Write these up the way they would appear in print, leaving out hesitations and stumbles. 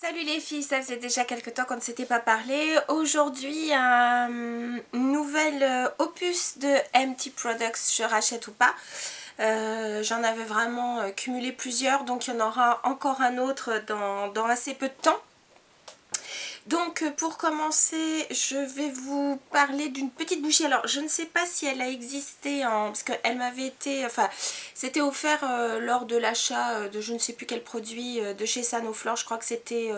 Salut les filles, ça faisait déjà quelques temps qu'on ne s'était pas parlé. Aujourd'hui, un nouvel opus de MT Products, je rachète ou pas. J'en avais vraiment cumulé plusieurs, donc il y en aura encore un autre dans assez peu de temps. Donc pour commencer, je vais vous parler d'une petite bougie. Alors je ne sais pas si elle a existé parce qu'elle m'avait été, enfin c'était offert lors de l'achat de je ne sais plus quel produit de chez Sanoflore. Je crois que c'était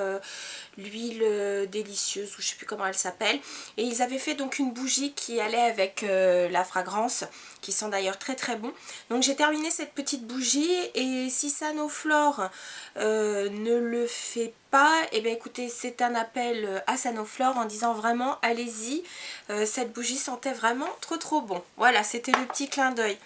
l'huile délicieuse ou je ne sais plus comment elle s'appelle. Et ils avaient fait donc une bougie qui allait avec la fragrance, qui sent d'ailleurs très très bon. Donc j'ai terminé cette petite bougie et si Sanoflore ne le fait pas, et bien écoutez, c'est un appel à Sanoflore en disant vraiment allez-y, cette bougie sentait vraiment trop bon. Voilà, c'était le petit clin d'œil.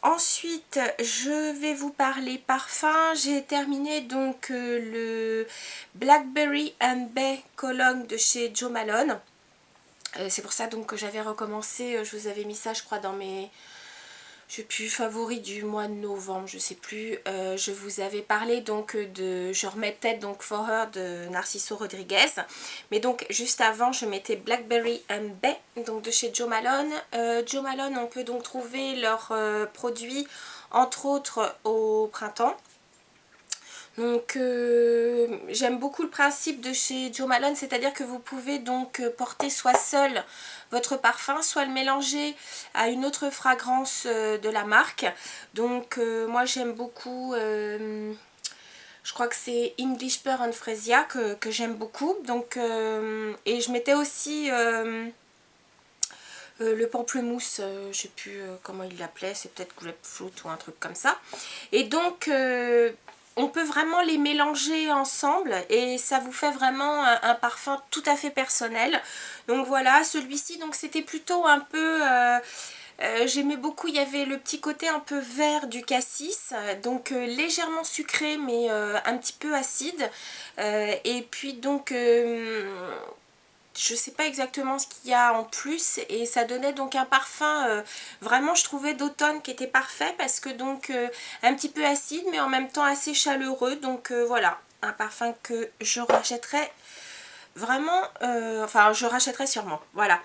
Ensuite, je vais vous parler parfum. J'ai terminé donc le Blackberry and Bay Cologne de chez Jo Malone. C'est pour ça donc que j'avais recommencé, je vous avais mis ça je crois dans mes... Je sais plus, favoris du mois de novembre, je sais plus. Je vous avais parlé donc de... Je remettais donc For Her de Narciso Rodriguez. Mais donc juste avant, je mettais Blackberry and Bay, donc de chez Jo Malone. Jo Malone, on peut donc trouver leurs produits, entre autres, au printemps. Donc j'aime beaucoup le principe de chez Jo Malone, c'est-à-dire que vous pouvez donc porter soit seul votre parfum, soit le mélanger à une autre fragrance de la marque. Donc moi j'aime beaucoup, je crois que c'est English Pear and Fresia que j'aime beaucoup. Donc, et je mettais aussi le pamplemousse, je sais plus comment il l'appelait, c'est peut-être grapefruit ou un truc comme ça. Et donc on peut vraiment les mélanger ensemble et ça vous fait vraiment un parfum tout à fait personnel. Donc voilà, celui-ci donc c'était plutôt un peu... j'aimais beaucoup, il y avait le petit côté un peu vert du cassis, donc légèrement sucré mais un petit peu acide. Et puis donc je sais pas exactement ce qu'il y a en plus et ça donnait donc un parfum vraiment je trouvais d'automne qui était parfait parce que donc un petit peu acide mais en même temps assez chaleureux. Donc voilà, un parfum que je rachèterais vraiment, enfin je rachèterais sûrement, voilà.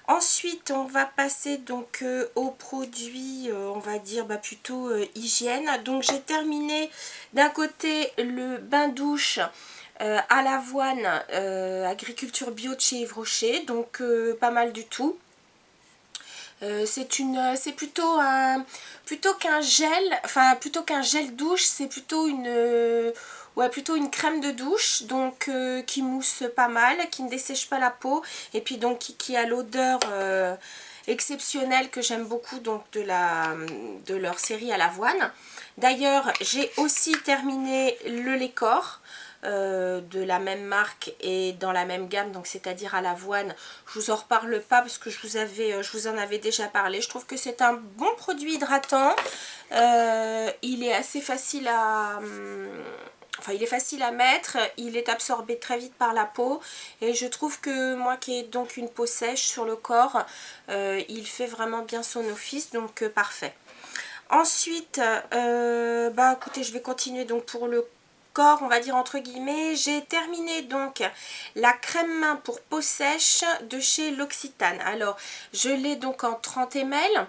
Ensuite on va passer donc aux produits on va dire plutôt hygiène. Donc j'ai terminé d'un côté le bain douche à l'avoine agriculture bio de chez Yves Rocher, donc pas mal du tout. C'est plutôt qu'un gel, enfin plutôt qu'un gel douche, c'est plutôt ouais, plutôt une crème de douche, donc qui mousse pas mal, qui ne dessèche pas la peau, et puis donc qui a l'odeur exceptionnelle que j'aime beaucoup donc de leur série à l'avoine. D'ailleurs, j'ai aussi terminé le Lécor. De la même marque et dans la même gamme, donc c'est-à-dire à l'avoine. Je vous en reparle pas parce que je vous en avais déjà parlé. Je trouve que c'est un bon produit hydratant. Il est assez facile à... Enfin, il est facile à mettre, il est absorbé très vite par la peau et je trouve que moi qui ai donc une peau sèche sur le corps, il fait vraiment bien son office, donc parfait. Ensuite, écoutez, je vais continuer donc pour le corps, on va dire entre guillemets. J'ai terminé donc la crème main pour peau sèche de chez L'Occitane. Alors, je l'ai donc en 30 ml.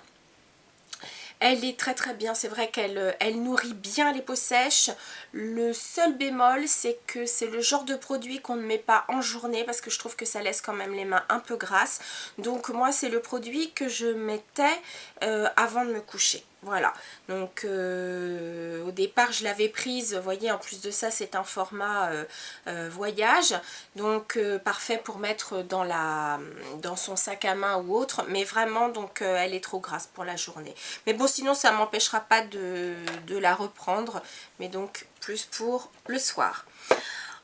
Elle est très bien, c'est vrai qu'elle nourrit bien les peaux sèches. Le seul bémol, c'est que c'est le genre de produit qu'on ne met pas en journée parce que je trouve que ça laisse quand même les mains un peu grasses. Donc moi, c'est le produit que je mettais avant de me coucher. Voilà, donc au départ je l'avais prise, vous voyez, en plus de ça c'est un format voyage, donc parfait pour mettre dans son sac à main ou autre, mais vraiment donc elle est trop grasse pour la journée. Mais bon, sinon ça ne m'empêchera pas de la reprendre, mais donc plus pour le soir.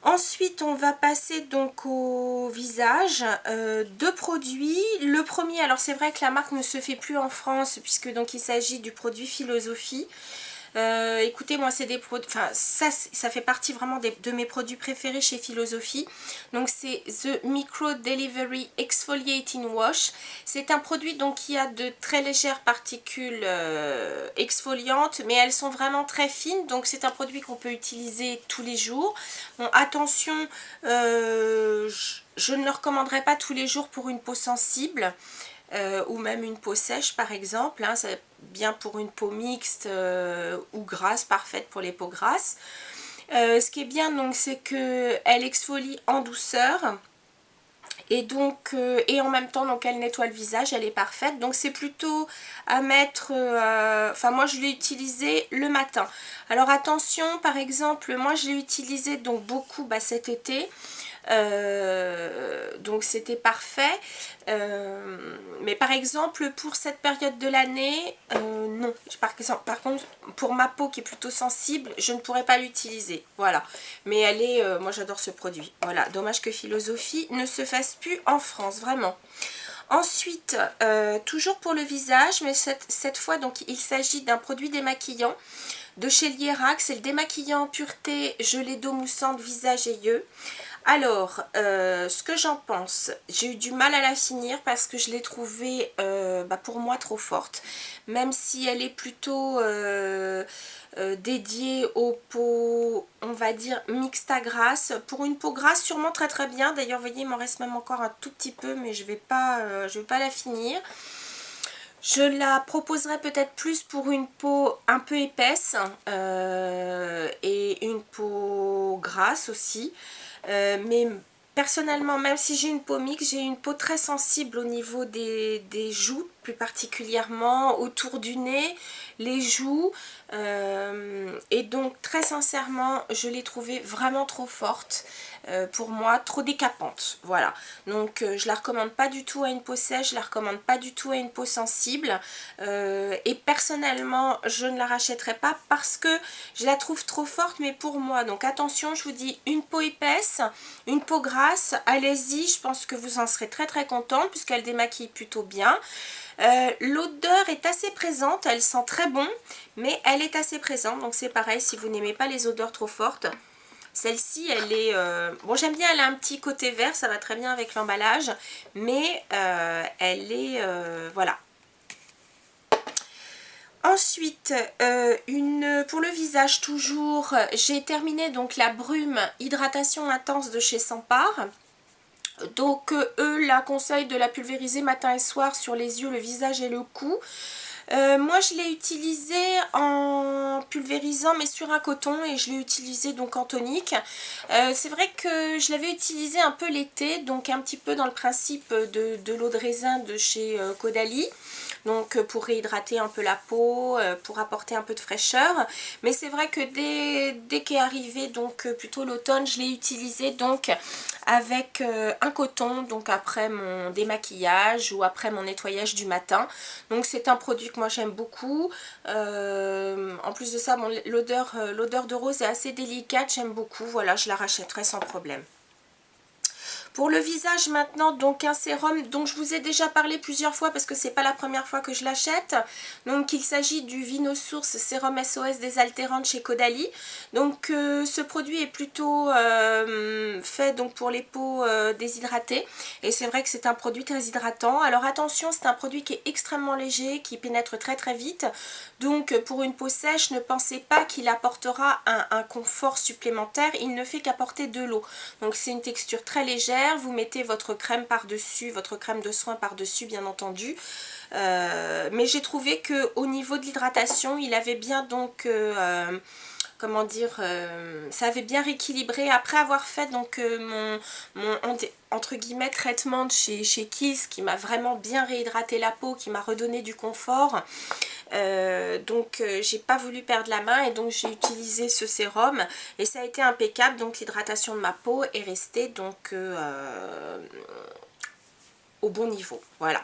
Ensuite, on va passer donc au visage, deux produits. Le premier, alors c'est vrai que la marque ne se fait plus en France puisque donc il s'agit du produit Philosophie. Écoutez, moi c'est des produits, enfin ça fait partie vraiment de mes produits préférés chez Philosophie. Donc c'est The Micro Delivery Exfoliating Wash. C'est un produit donc qui a de très légères particules exfoliantes, mais elles sont vraiment très fines, donc c'est un produit qu'on peut utiliser tous les jours. Bon, attention, je ne le recommanderais pas tous les jours pour une peau sensible. Ou même une peau sèche par exemple, hein, c'est bien pour une peau mixte ou grasse, parfaite pour les peaux grasses. Ce qui est bien donc c'est qu'elle exfolie en douceur et donc et en même temps donc elle nettoie le visage, elle est parfaite, donc c'est plutôt à mettre, enfin moi je l'ai utilisé le matin. Alors attention, par exemple moi je l'ai utilisé donc beaucoup cet été. Donc c'était parfait, mais par exemple pour cette période de l'année non, par contre pour ma peau qui est plutôt sensible je ne pourrais pas l'utiliser, voilà, mais elle est, moi j'adore ce produit, voilà, dommage que Philosophie ne se fasse plus en France, vraiment. Ensuite, toujours pour le visage, mais cette fois donc il s'agit d'un produit démaquillant de chez Lierac, c'est le démaquillant en pureté gelée d'eau moussante visage et yeux. Alors, ce que j'en pense, j'ai eu du mal à la finir parce que je l'ai trouvée pour moi trop forte. Même si elle est plutôt dédiée aux peaux, on va dire, mixtes à grasse. Pour une peau grasse, sûrement très très bien. D'ailleurs, vous voyez, il m'en reste même encore un tout petit peu, mais je vais pas la finir. Je la proposerai peut-être plus pour une peau un peu épaisse et une peau grasse aussi. Mais personnellement, même si j'ai une peau mixte, j'ai une peau très sensible au niveau des joues, plus particulièrement autour du nez, les joues. Et donc très sincèrement, je l'ai trouvée vraiment trop forte. Pour moi, trop décapante, voilà, donc je la recommande pas du tout à une peau sèche, je la recommande pas du tout à une peau sensible, et personnellement je ne la rachèterai pas parce que je la trouve trop forte, mais pour moi, donc attention, je vous dis, une peau épaisse, une peau grasse, allez-y, je pense que vous en serez très très contente puisqu'elle démaquille plutôt bien. L'odeur est assez présente, elle sent très bon, mais elle est assez présente, donc c'est pareil, si vous n'aimez pas les odeurs trop fortes, celle-ci, elle est... bon, j'aime bien, elle a un petit côté vert, ça va très bien avec l'emballage. Mais elle est... voilà. Ensuite, pour le visage toujours, j'ai terminé donc la brume hydratation intense de chez Sampar. Donc, eux la conseillent de la pulvériser matin et soir sur les yeux, le visage et le cou. Moi je l'ai utilisé en pulvérisant mais sur un coton et je l'ai utilisé donc en tonique. C'est vrai que je l'avais utilisé un peu l'été, donc un petit peu dans le principe de l'eau de raisin de chez Caudalie. Donc pour réhydrater un peu la peau, pour apporter un peu de fraîcheur. Mais c'est vrai que dès qu'est arrivé donc plutôt l'automne, je l'ai utilisé donc avec un coton, donc après mon démaquillage ou après mon nettoyage du matin. Donc c'est un produit que moi j'aime beaucoup. En plus de ça, bon, l'odeur de rose est assez délicate, j'aime beaucoup. Voilà, je la rachèterai sans problème. Pour le visage maintenant, donc un sérum dont je vous ai déjà parlé plusieurs fois parce que c'est pas la première fois que je l'achète. Donc il s'agit du Vinosource Sérum SOS désaltérante chez Caudalie. Donc ce produit est plutôt fait donc pour les peaux déshydratées et c'est vrai que c'est un produit très hydratant. Alors attention, c'est un produit qui est extrêmement léger, qui pénètre très très vite. Donc pour une peau sèche, ne pensez pas qu'il apportera un confort supplémentaire, il ne fait qu'apporter de l'eau. Donc c'est une texture très légère. Vous mettez votre crème par-dessus, votre crème de soin par-dessus bien entendu. Mais j'ai trouvé que au niveau de l'hydratation, il avait bien donc... comment dire, ça avait bien rééquilibré après avoir fait donc mon entre guillemets traitement de chez Kiehl's qui m'a vraiment bien réhydraté la peau, qui m'a redonné du confort. Donc j'ai pas voulu perdre la main et donc j'ai utilisé ce sérum et ça a été impeccable. Donc l'hydratation de ma peau est restée donc au bon niveau, voilà.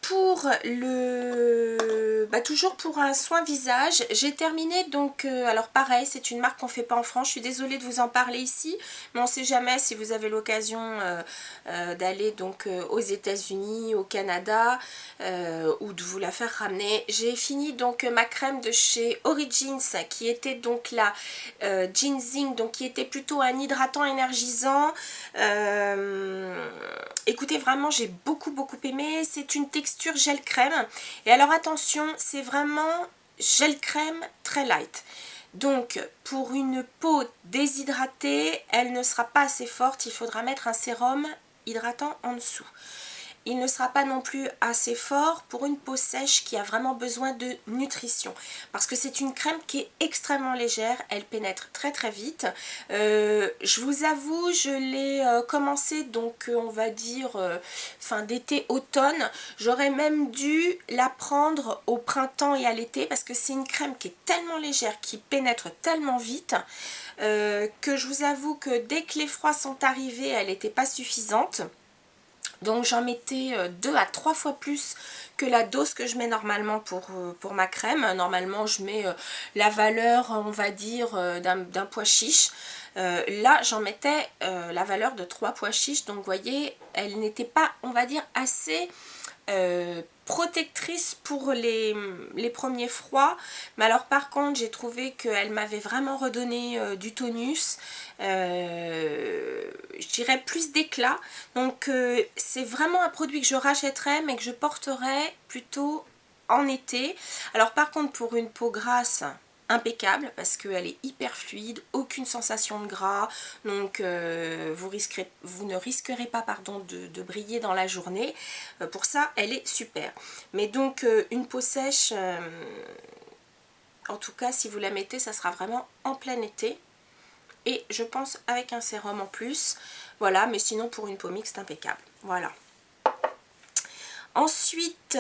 Pour le toujours pour un soin visage, j'ai terminé donc alors pareil, c'est une marque qu'on fait pas en France, je suis désolée de vous en parler ici, mais on sait jamais si vous avez l'occasion d'aller donc aux États-Unis, au Canada, ou de vous la faire ramener. J'ai fini donc ma crème de chez Origins qui était donc la Ginseng, donc qui était plutôt un hydratant énergisant. Écoutez, vraiment j'ai beaucoup aimé. C'est une texture gel crème, et alors attention, c'est vraiment gel crème très light. Donc pour une peau déshydratée, elle ne sera pas assez forte, il faudra mettre un sérum hydratant en dessous. Il ne sera pas non plus assez fort pour une peau sèche qui a vraiment besoin de nutrition, parce que c'est une crème qui est extrêmement légère, elle pénètre très vite. Je vous avoue, je l'ai commencé donc on va dire fin d'été, automne. J'aurais même dû la prendre au printemps et à l'été, parce que c'est une crème qui est tellement légère, qui pénètre tellement vite, que je vous avoue que dès que les froids sont arrivés, elle n'était pas suffisante. Donc j'en mettais 2 à 3 fois plus que la dose que je mets normalement pour ma crème. Normalement je mets la valeur, on va dire, d'un pois chiche. Là j'en mettais la valeur de 3 pois chiches. Donc vous voyez, elle n'était pas, on va dire, assez protectrice pour les premiers froids, mais alors par contre j'ai trouvé qu'elle m'avait vraiment redonné du tonus, je dirais plus d'éclat. Donc c'est vraiment un produit que je rachèterais, mais que je porterais plutôt en été. Alors par contre pour une peau grasse, impeccable, parce qu'elle est hyper fluide, aucune sensation de gras, donc vous ne risquerez pas, pardon, de briller dans la journée. Pour ça elle est super. Mais donc une peau sèche, en tout cas si vous la mettez, ça sera vraiment en plein été, et je pense avec un sérum en plus. Voilà, mais sinon pour une peau mixte, impeccable. Voilà. Ensuite,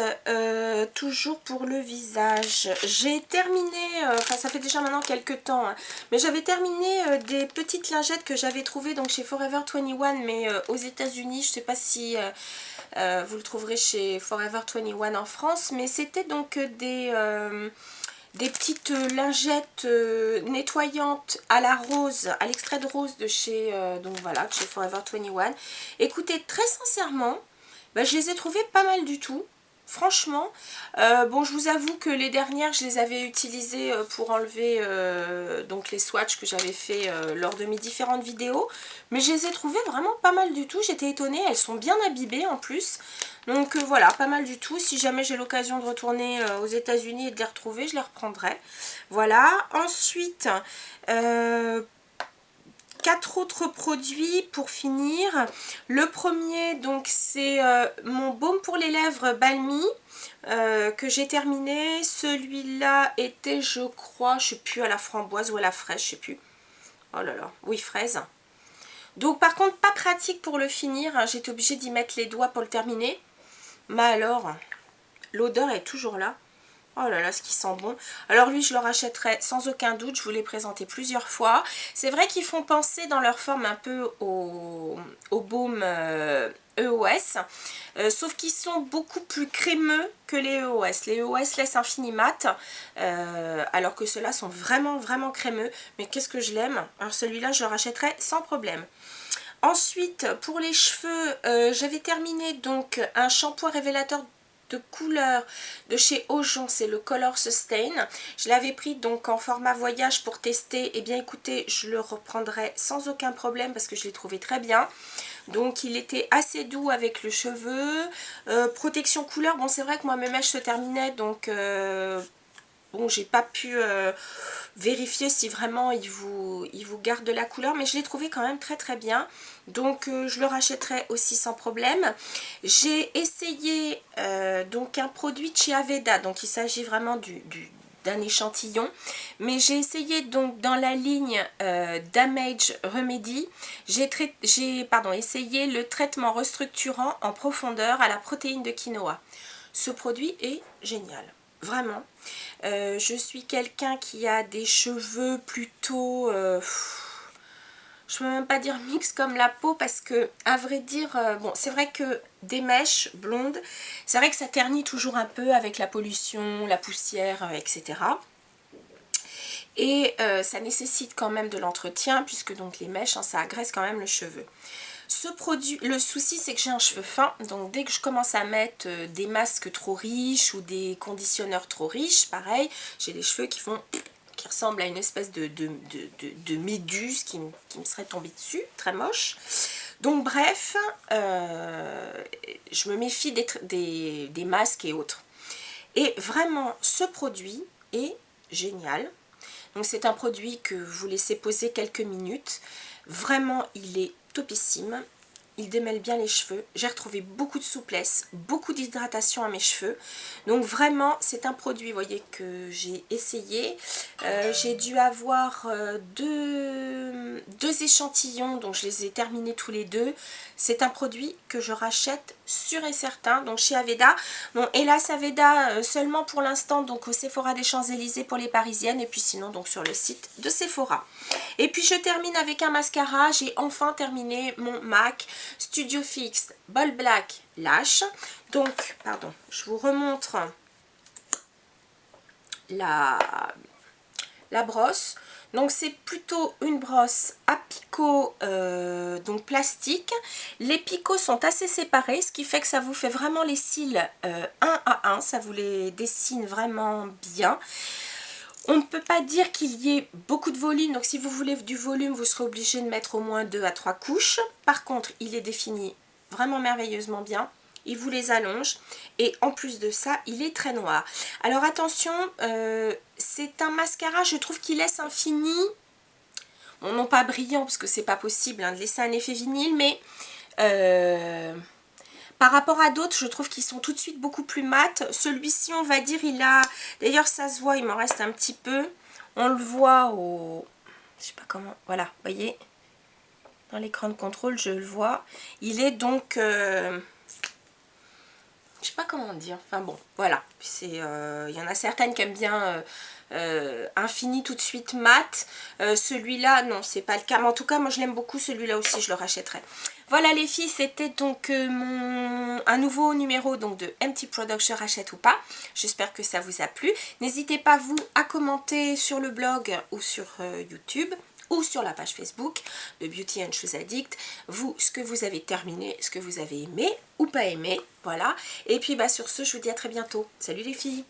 toujours pour le visage, j'ai terminé, enfin ça fait déjà maintenant quelques temps, hein, mais j'avais terminé des petites lingettes que j'avais trouvées donc chez Forever 21, mais aux États-Unis. Je ne sais pas si vous le trouverez chez Forever 21 en France, mais c'était donc des petites lingettes nettoyantes à la rose, à l'extrait de rose de chez, donc voilà, de chez Forever 21. Écoutez, très sincèrement, je les ai trouvées pas mal du tout. Franchement, bon, je vous avoue que les dernières, je les avais utilisées pour enlever donc les swatchs que j'avais fait lors de mes différentes vidéos. Mais je les ai trouvées vraiment pas mal du tout. J'étais étonnée, elles sont bien imbibées en plus. Donc voilà, pas mal du tout. Si jamais j'ai l'occasion de retourner aux États-Unis et de les retrouver, je les reprendrai. Voilà. Ensuite, 4 autres produits pour finir. Le premier, donc c'est mon baume pour les lèvres Balmy, que j'ai terminé. Celui-là était, je crois, je sais plus, à la framboise ou à la fraise, je sais plus. Oh là là, oui, fraise. Donc par contre, pas pratique pour le finir, hein. J'étais obligée d'y mettre les doigts pour le terminer. Mais alors, l'odeur est toujours là. Oh là là, ce qui sent bon. Alors lui, je le rachèterai sans aucun doute. Je vous l'ai présenté plusieurs fois. C'est vrai qu'ils font penser dans leur forme un peu au baume EOS. Sauf qu'ils sont beaucoup plus crémeux que les EOS. Les EOS laissent un fini mat. Alors que ceux-là sont vraiment crémeux. Mais qu'est-ce que je l'aime. Alors celui-là, je le rachèterai sans problème. Ensuite, pour les cheveux, j'avais terminé donc un shampoing révélateur de couleur de chez Aujon, c'est le Color Sustain. Je l'avais pris donc en format voyage pour tester. Et bien écoutez, je le reprendrai sans aucun problème parce que je l'ai trouvé très bien. Donc il était assez doux avec le cheveu. Protection couleur, bon c'est vrai que moi mes mèches se terminaient, donc bon, j'ai pas pu vérifier si vraiment il vous garde de la couleur, mais je l'ai trouvé quand même très bien. Donc je le rachèterai aussi sans problème. J'ai essayé donc un produit de chez Aveda, donc il s'agit vraiment d'un échantillon, mais j'ai essayé donc dans la ligne Damage Remedy, j'ai essayé le traitement restructurant en profondeur à la protéine de quinoa. Ce produit est génial. Vraiment, je suis quelqu'un qui a des cheveux plutôt, je peux même pas dire mix comme la peau parce que, à vrai dire, bon, c'est vrai que des mèches blondes, c'est vrai que ça ternit toujours un peu avec la pollution, la poussière, etc. Et ça nécessite quand même de l'entretien puisque donc les mèches, hein, ça agresse quand même le cheveu. Ce produit, le souci c'est que j'ai un cheveu fin, donc dès que je commence à mettre des masques trop riches ou des conditionneurs trop riches, pareil, j'ai les cheveux qui ressemblent à une espèce de méduse qui me serait tombée dessus, très moche. Donc bref, je me méfie des masques et autres. Et vraiment, ce produit est génial. Donc c'est un produit que vous laissez poser quelques minutes. Vraiment, il est topissime. Il démêle bien les cheveux. J'ai retrouvé beaucoup de souplesse, beaucoup d'hydratation à mes cheveux. Donc vraiment, c'est un produit, vous voyez, que j'ai essayé. J'ai dû avoir deux échantillons, donc je les ai terminés tous les deux. C'est un produit que je rachète sûr et certain, donc chez Aveda. Bon, hélas Aveda seulement pour l'instant, donc au Sephora des Champs-Élysées pour les Parisiennes, et puis sinon donc sur le site de Sephora. Et puis je termine avec un mascara. J'ai enfin terminé mon MAC Studio Fix Ball Black Lash. Donc, pardon, je vous remontre la brosse. Donc c'est plutôt une brosse à picots donc plastique. Les picots sont assez séparés, ce qui fait que ça vous fait vraiment les cils un à un, ça vous les dessine vraiment bien. On ne peut pas dire qu'il y ait beaucoup de volume, donc si vous voulez du volume, vous serez obligé de mettre au moins 2 à 3 couches. Par contre, il est défini vraiment merveilleusement bien. Il vous les allonge et en plus de ça, il est très noir. Alors attention, c'est un mascara, je trouve qu'il laisse un fini, bon, non pas brillant parce que c'est pas possible hein, de laisser un effet vinyle, mais par rapport à d'autres, je trouve qu'ils sont tout de suite beaucoup plus mat. Celui-ci, on va dire, il a... D'ailleurs, ça se voit, il m'en reste un petit peu. On le voit au... Je sais pas comment... Voilà, vous voyez. Dans l'écran de contrôle, je le vois. Il est donc... Je sais pas comment dire. Enfin bon, voilà. Il y en a certaines qui aiment bien infini tout de suite mat. Celui-là, non, c'est pas le cas. Mais en tout cas, moi, je l'aime beaucoup. Celui-là aussi, je le rachèterai. Voilà les filles, c'était donc un nouveau numéro donc, de Empty Products, je rachète ou pas. J'espère que ça vous a plu. N'hésitez pas vous à commenter sur le blog ou sur YouTube ou sur la page Facebook de Beauty and Shoes Addict, vous, ce que vous avez terminé, ce que vous avez aimé ou pas aimé, voilà. Et puis bah sur ce, je vous dis à très bientôt. Salut les filles!